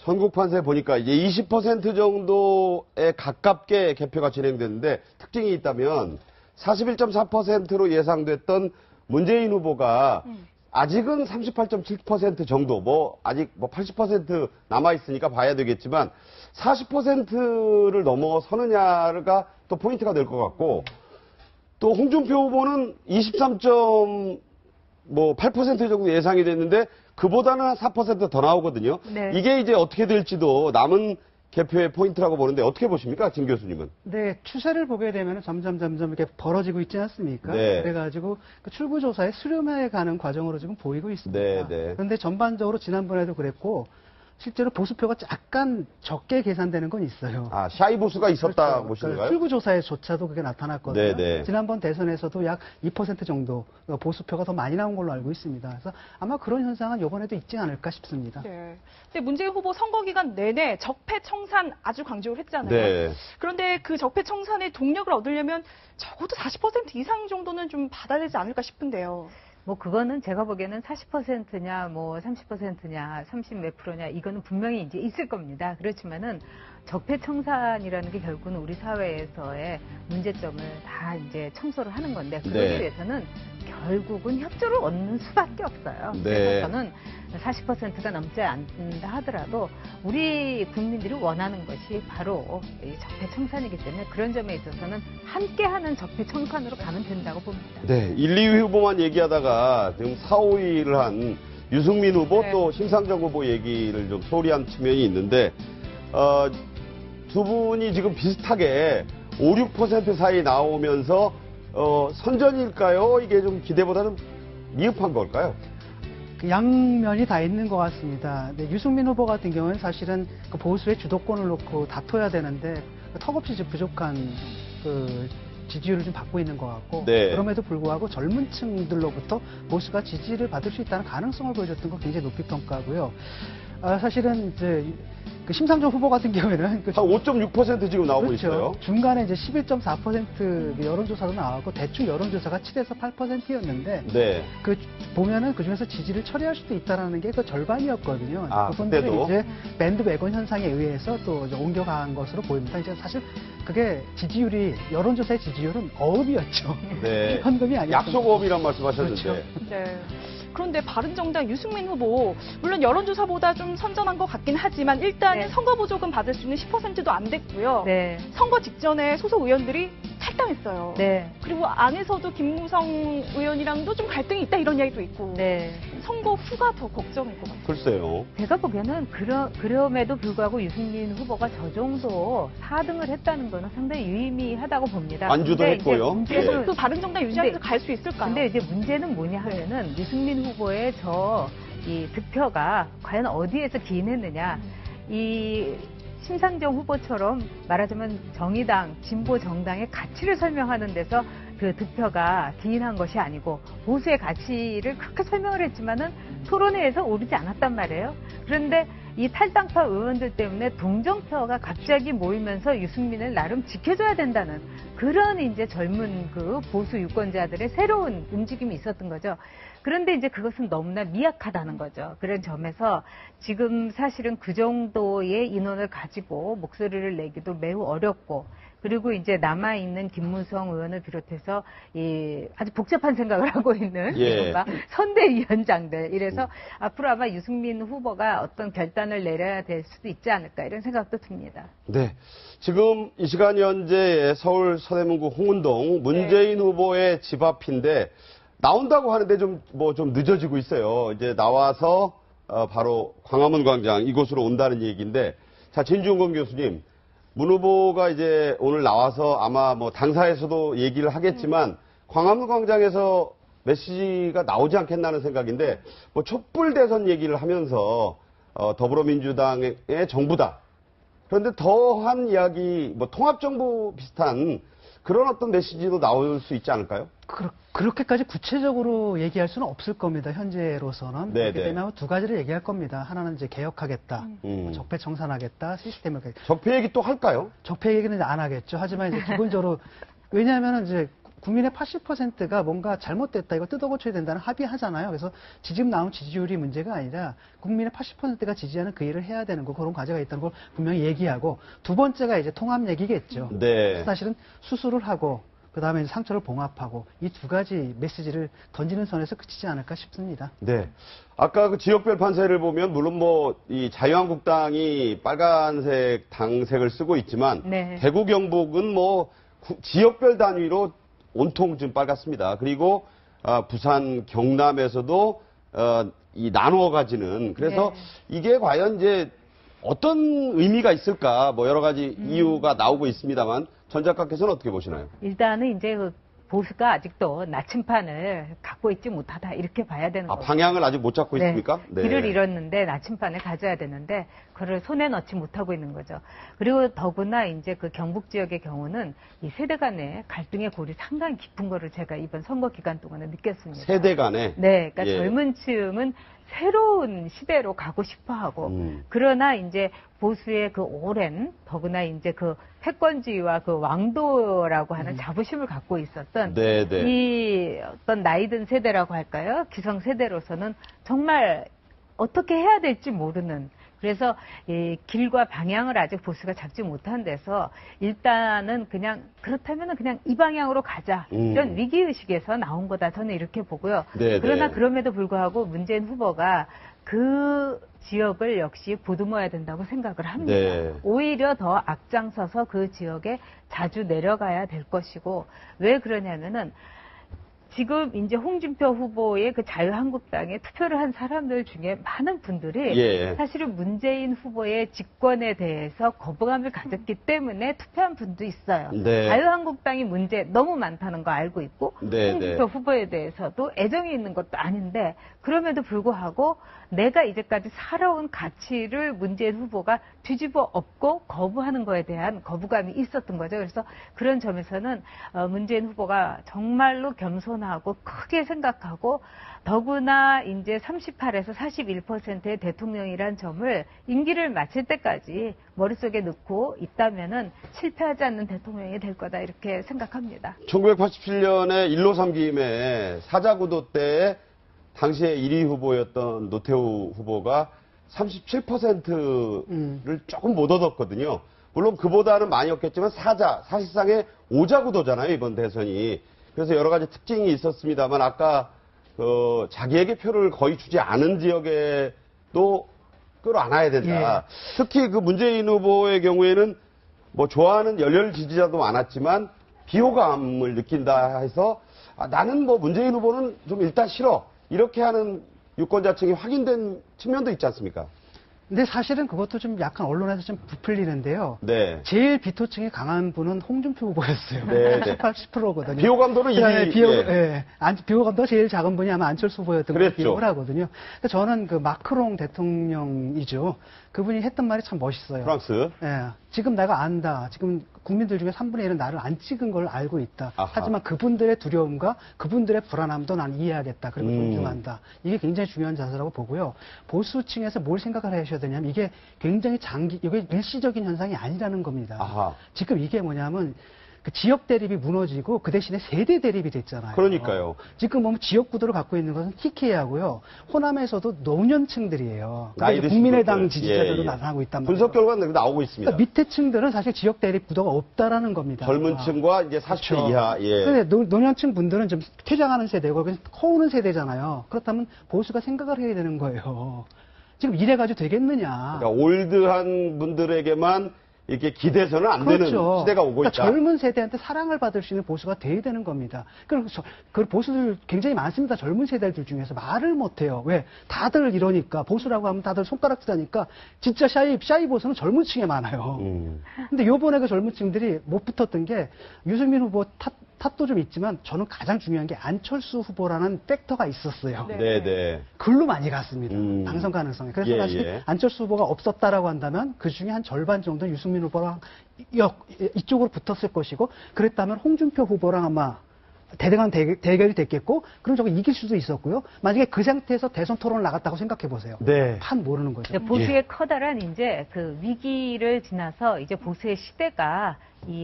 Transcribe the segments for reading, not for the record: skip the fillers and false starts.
전국판세 보니까 이제 20% 정도에 가깝게 개표가 진행됐는데 특징이 있다면 41.4%로 예상됐던 문재인 후보가 아직은 38.7% 정도, 아직 80% 남아있으니까 봐야 되겠지만 40%를 넘어서느냐가 또 포인트가 될 것 같고 또 홍준표 후보는 23.8% 정도 예상이 됐는데 그보다는 한 4% 더 나오거든요. 네. 이게 이제 어떻게 될지도 남은 개표의 포인트라고 보는데 어떻게 보십니까, 진 교수님은? 네, 추세를 보게 되면 점점 이렇게 벌어지고 있지 않습니까? 네. 그래가지고 그 출구조사에 수렴해 가는 과정으로 지금 보이고 있습니다. 네, 네. 그런데 전반적으로 지난번에도 그랬고 실제로 보수표가 약간 적게 계산되는 건 있어요. 아, 샤이 보수가 있었다 그렇죠. 보시는가요? 출구조사에조차도 그게 나타났거든요. 네네. 지난번 대선에서도 약 2% 정도 보수표가 더 많이 나온 걸로 알고 있습니다. 그래서 아마 그런 현상은 이번에도 있지 않을까 싶습니다. 네. 근데 문재인 후보 선거 기간 내내 적폐 청산 아주 강조를 했잖아요. 네. 그런데 그 적폐 청산의 동력을 얻으려면 적어도 40% 이상 정도는 좀 받아야 되지 않을까 싶은데요. 뭐 그거는 제가 보기에는 40%냐 뭐 30%냐 30 몇 프로냐 이거는 분명히 이제 있을 겁니다. 그렇지만은 적폐청산이라는 게 결국은 우리 사회에서의 문제점을 다 이제 청소를 하는 건데 그러기 네. 위해서는 결국은 협조를 얻는 수밖에 없어요. 네. 그래서 저는 40%가 넘지 않는다 하더라도 우리 국민들이 원하는 것이 바로 이 적폐청산이기 때문에 그런 점에 있어서는 함께하는 적폐청산으로 가면 된다고 봅니다. 네, 1, 2위 후보만 얘기하다가 지금 4, 5위를 한 유승민 후보 네. 또 심상정 후보 얘기를 좀 소홀히 한 측면이 있는데 두 분이 지금 비슷하게 5, 6% 사이 나오면서 선전일까요? 이게 좀 기대보다는 미흡한 걸까요? 그 양면이 다 있는 것 같습니다. 네, 유승민 후보 같은 경우는 사실은 그 보수의 주도권을 놓고 다퉈야 되는데 턱없이 부족한 그 지지율을 좀 받고 있는 것 같고 네. 그럼에도 불구하고 젊은 층들로부터 보수가 지지를 받을 수 있다는 가능성을 보여줬던 거 굉장히 높이 평가하고요. 사실은 이제 그 심상정 후보 같은 경우에는 한 5.6% 지금 나오고 그렇죠. 있어요. 중간에 이제 11.4% 여론조사도 나왔고 대충 여론조사가 7에서 8%였는데 네. 그 보면은 그 중에서 지지를 처리할 수도 있다라는 게 그 절반이었거든요. 아, 그분들은 그때도? 이제 밴드웨건 현상에 의해서 또 이제 옮겨간 것으로 보입니다. 이제 사실 그게 지지율이 여론조사의 지지율은 어음이었죠. 네. 현금이 아니었죠. 약속어업이란 말씀하셨는데. 그렇죠. 네. 그런데 바른정당 유승민 후보 물론 여론조사보다 좀 선전한 것 같긴 하지만 일단은 네. 선거 보조금 받을 수 있는 10%도 안 됐고요. 네. 선거 직전에 소속 의원들이 탈당했어요. 네. 그리고 안에서도 김무성 의원이랑도 좀 갈등이 있다 이런 이야기도 있고 네. 선거 후가 더 걱정일 것 같아요. 글쎄요. 제가 보기에는 그럼에도 불구하고 유승민 후보가 저 정도 4등을 했다는 거는 상당히 유의미하다고 봅니다. 안주도 근데 이제 했고요. 문제는 예. 그 바른정당 유지하면서 갈 수 있을까요? 근데 이제 문제는 뭐냐 하면은 유승민 후보의 이 득표가 과연 어디에서 기인했느냐. 이 심상정 후보처럼 말하자면 정의당, 진보 정당의 가치를 설명하는 데서 그 득표가 기인한 것이 아니고 보수의 가치를 그렇게 설명을 했지만은 토론회에서 오르지 않았단 말이에요. 그런데 이 탈당파 의원들 때문에 동정표가 갑자기 모이면서 유승민을 나름 지켜줘야 된다는 그런 이제 젊은 그 보수 유권자들의 새로운 움직임이 있었던 거죠. 그런데 이제 그것은 너무나 미약하다는 거죠. 그런 점에서 지금 사실은 그 정도의 인원을 가지고 목소리를 내기도 매우 어렵고 그리고 이제 남아있는 김무성 의원을 비롯해서 이 아주 복잡한 생각을 하고 있는 예. 이른바 선대위원장들. 이래서 앞으로 아마 유승민 후보가 어떤 결단을 내려야 될 수도 있지 않을까 이런 생각도 듭니다. 네. 지금 이 시간 현재 서울 서대문구 홍은동 문재인 후보의 집 앞인데 나온다고 하는데 좀 늦어지고 있어요. 이제 나와서 바로 광화문 광장 이곳으로 온다는 얘기인데 자, 진중권 교수님. 문 후보가 이제 오늘 나와서 아마 당사에서도 얘기를 하겠지만 광화문 광장에서 메시지가 나오지 않겠나는 생각인데 촛불 대선 얘기를 하면서 더불어민주당의 정부다. 그런데 더한 이야기 통합정부 비슷한 그런 어떤 메시지도 나올 수 있지 않을까요? 그렇게까지 구체적으로 얘기할 수는 없을 겁니다. 현재로서는. 네네. 그렇기 때문에 두 가지를 얘기할 겁니다. 하나는 이제 개혁하겠다, 적폐 청산하겠다, 시스템을 적폐 얘기 또 할까요? 적폐 얘기는 안 하겠죠. 하지만 이제 기본적으로 왜냐하면 이제 국민의 80%가 뭔가 잘못됐다, 이거 뜯어고쳐야 된다는 합의하잖아요. 그래서 지금 나온 지지율이 문제가 아니라 국민의 80%가 지지하는 그 일을 해야 되는 거, 그런 과제가 있다는 걸 분명히 얘기하고, 두 번째가 이제 통합 얘기겠죠. 네. 사실은 수술을 하고 그 다음에 상처를 봉합하고, 이 두 가지 메시지를 던지는 선에서 그치지 않을까 싶습니다. 네. 아까 그 지역별 판세를 보면 물론 뭐 이 자유한국당이 빨간색 당색을 쓰고 있지만 네. 대구 경북은 뭐 지역별 단위로 온통 좀 빨갛습니다. 그리고 부산 경남에서도 이 나누어 가지는, 그래서 이게 과연 이제 어떤 의미가 있을까, 뭐 여러 가지 이유가 나오고 있습니다만 전 작가께서는 어떻게 보시나요? 일단은 이제 그 보수가 아직도 나침판을 갖고 있지 못하다, 이렇게 봐야 되는 거죠. 방향을 아직 못 잡고 있습니까? 네. 길을 잃었는데 나침판을 가져야 되는데 그걸 손에 넣지 못하고 있는 거죠. 그리고 더구나 이제 그 경북 지역의 경우는 이 세대 간의 갈등의 골이 상당히 깊은 거를 제가 이번 선거 기간 동안에 느꼈습니다. 세대 간에. 네, 그러니까 예. 젊은 층은 새로운 시대로 가고 싶어 하고, 그러나 이제 보수의 그 오랜, 더구나 이제 그 패권주의와 그 왕도라고 하는 자부심을 갖고 있었던 네, 네. 이 어떤 나이든 세대라고 할까요? 기성 세대로서는 정말 어떻게 해야 될지 모르는, 그래서 이 길과 방향을 아직 보수가 잡지 못한 데서 일단은 그냥 그렇다면 그냥 이 방향으로 가자, 이런 위기의식에서 나온 거다, 저는 이렇게 보고요. 네, 그러나 네. 그럼에도 불구하고 문재인 후보가 그 지역을 역시 보듬어야 된다고 생각을 합니다. 네. 오히려 더 앞장서서 그 지역에 자주 내려가야 될 것이고, 왜 그러냐면은 지금 이제 홍준표 후보의 그 자유한국당에 투표를 한 사람들 중에 많은 분들이 예. 사실은 문재인 후보의 집권에 대해서 거부감을 가졌기 때문에 투표한 분도 있어요. 네. 자유한국당이 문제 너무 많다는 거 알고 있고, 네, 홍준표 네. 후보에 대해서도 애정이 있는 것도 아닌데, 그럼에도 불구하고 내가 이제까지 살아온 가치를 문재인 후보가 뒤집어 엎고 거부하는 거에 대한 거부감이 있었던 거죠. 그래서 그런 점에서는 문재인 후보가 정말로 겸손하고 크게 생각하고, 더구나 이제 38에서 41%의 대통령이란 점을 임기를 마칠 때까지 머릿속에 넣고 있다면은 실패하지 않는 대통령이 될 거다, 이렇게 생각합니다. 1987년에 1로 삼김에 사자구도 때 당시에 1위 후보였던 노태우 후보가 37%를 조금 못 얻었거든요. 물론 그보다는 많이 얻겠지만 사실상의 오자구도잖아요, 이번 대선이. 그래서 여러 가지 특징이 있었습니다만 아까 자기에게 표를 거의 주지 않은 지역에도 끌어안아야 된다. 예. 특히 그 문재인 후보의 경우에는 뭐 좋아하는 열렬 지지자도 많았지만 비호감을 느낀다 해서 나는 뭐 문재인 후보는 좀 일단 싫어, 이렇게 하는 유권자층이 확인된 측면도 있지 않습니까? 근데 사실은 그것도 좀 약간 언론에서 좀 부풀리는데요. 네. 제일 비토층이 강한 분은 홍준표 후보였어요. 네, 네. 80%거든요. 비호감도는 1위. 비호감도가 제일 작은 분이 아마 안철수 후보였던 걸로 그랬죠. 기억을 하거든요. 그래서 저는 그 마크롱 대통령이죠. 그분이 했던 말이 참 멋있어요. 프랑스. 예, 지금 내가 안다. 지금 국민들 중에 3분의 1은 나를 안 찍은 걸 알고 있다. 아하. 하지만 그분들의 두려움과 그분들의 불안함도 난 이해하겠다. 그리고 존중한다. 이게 굉장히 중요한 자세라고 보고요. 보수층에서 뭘 생각을 하셔야 되냐면 이게 굉장히 이게 일시적인 현상이 아니라는 겁니다. 아하. 지금 이게 뭐냐면 그 지역 대립이 무너지고 그 대신에 세대 대립이 됐잖아요. 그러니까요. 지금 보면 지역 구도를 갖고 있는 것은 TK하고요. 호남에서도 노년층들이에요. 나이 그러니까 드신 국민의당 분들. 지지자들도 예, 예. 나타나고 있단 말이에요. 분석 결과는 나오고 있습니다. 그러니까 밑에 층들은 사실 지역 대립 구도가 없다라는 겁니다. 젊은 층과 이제 40대 이하. 예. 근데 노년층 분들은 좀 퇴장하는 세대고 커오는 세대잖아요. 그렇다면 보수가 생각을 해야 되는 거예요. 지금 이래가지고 되겠느냐. 그러니까 올드한 분들에게만 이렇게 기대서는 안 되는 시대가 오고 그러니까 있다. 젊은 세대한테 사랑을 받을 수 있는 보수가 돼야 되는 겁니다. 그래서 그 보수들 굉장히 많습니다. 젊은 세대들 중에서 말을 못해요. 왜? 다들 이러니까 보수라고 하면 다들 손가락 쓰다니까 진짜 샤이 보수는 젊은 층에 많아요. 근데 요번에 그 젊은 층들이 못 붙었던 게 유승민 후보 탓도 좀 있지만 저는 가장 중요한 게 안철수 후보라는 팩터가 있었어요. 네, 네. 글로 많이 갔습니다. 당선 가능성이. 그래서 예, 사실 예. 안철수 후보가 없었다라고 한다면 그 중에 한 절반 정도는 유승민 후보랑 이쪽으로 붙었을 것이고, 그랬다면 홍준표 후보랑 아마 대등한 대결이 됐겠고, 그럼 저거 이길 수도 있었고요. 만약에 그 상태에서 대선 토론을 나갔다고 생각해 보세요. 네. 판 모르는 거죠. 근데 보수의 커다란 이제 그 위기를 지나서 이제 보수의 시대가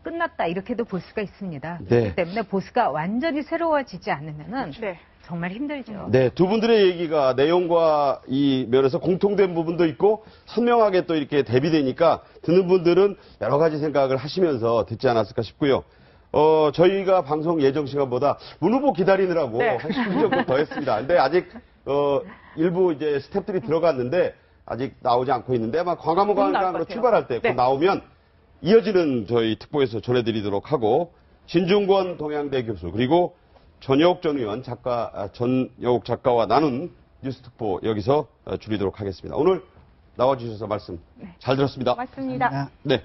끝났다 이렇게도 볼 수가 있습니다. 네. 그렇기 때문에 보수가 완전히 새로워지지 않으면은 네. 정말 힘들죠. 네, 두 분들의 얘기가 내용과 이 면에서 공통된 부분도 있고 선명하게 또 이렇게 대비되니까 듣는 분들은 여러 가지 생각을 하시면서 듣지 않았을까 싶고요. 저희가 방송 예정 시간보다 문 후보 기다리느라고 네. 한 10분 정도 더 했습니다. 근데 아직 일부 이제 스태프들이 들어갔는데 아직 나오지 않고 있는데 아마 곧 나올 것 광화문광장으로 같아요. 출발할 때 곧 네. 나오면 이어지는 저희 특보에서 전해드리도록 하고 진중권 동양대 교수 그리고 전여옥 전 의원 전여옥 작가와 나눈 뉴스 특보 여기서 줄이도록 하겠습니다. 오늘 나와주셔서 말씀 잘 들었습니다. 고맙습니다. 아, 네.